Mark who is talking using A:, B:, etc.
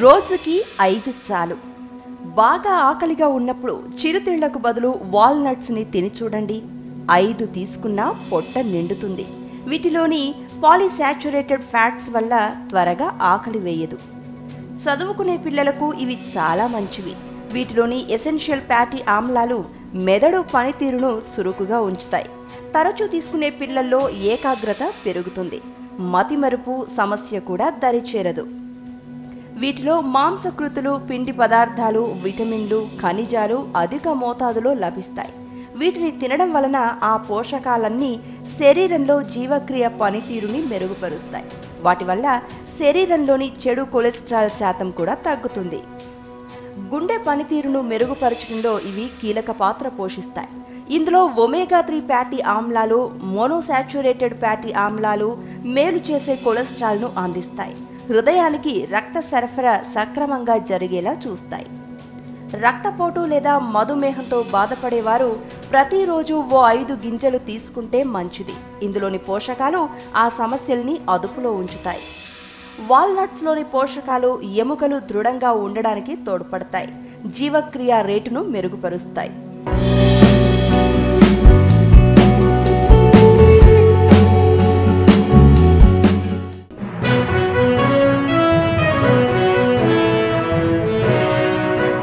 A: రోజుకి 5 చాలు. బాగా ఆకలిగా ఉన్నప్పుడు చిరుతిళ్లకు బదులు వాల్నట్స్ని తిని చూడండి. 5 తీసుకున్నా పొట్ట నిండుతుంది. వీటిలోని పాలీసాచురేటెడ్ ఫ్యాట్స్ వల్ల త్వరగా ఆకలి వేయదు. చదువుకునే పిల్లలకు ఇవి చాలా మంచివి. వీటిలోని ఎసెన్షియల్ ఫ్యాటీ ఆమ్లాలు మెదడు పనితీరును చురుకుగా ఉంచుతాయి. తరచూ తీసుకునే పిల్లల్లో ఏకాగ్రత పెరుగుతుంది. మతిమరుపు సమస్య కూడా దరిచేరదు. వీటిలో మాంసకృతులు, పిండి పదార్థాలు, విటమిన్లు, ఖనిజాలు అధిక మోతాదులో లభిస్తాయి. వీటిని తినడం వలన ఆ పోషకాలన్నీ శరీరంలో జీవక్రియ పనితీరుని మెరుగుపరుస్తాయి. వాటి వల్ల శరీరంలోని చెడు కొలెస్ట్రాల్ శాతం కూడా తగ్గుతుంది. గుండె పనితీరును మెరుగుపరచడంలో ఇవి కీలక పాత్ర పోషిస్తాయి. ఇందులో ఒమేగా-3 ఫ్యాటీ ఆమ్లాలు, మోనోసాచురేటెడ్ ఫ్యాటీ ఆమ్లాలు మేలు చేసే కొలెస్ట్రాల్ను అందిస్తాయి. హృదయానికి రక్త సరఫరా సక్రమంగా జరిగేలా చూస్తాయి. రక్తపోటు లేదా మధుమేహంతో బాధపడేవారు ప్రతిరోజు ఓ 5 గింజలు తీసుకుంటే మంచిది. ఇందులోని పోషకాలు ఆ సమస్యల్ని అదుపులో ఉంచుతాయి. వాల్నట్స్లోని పోషకాలు ఎముకలు దృఢంగా ఉండడానికి తోడ్పడతాయి. జీవక్రియ రేటును మెరుగుపరుస్తాయి.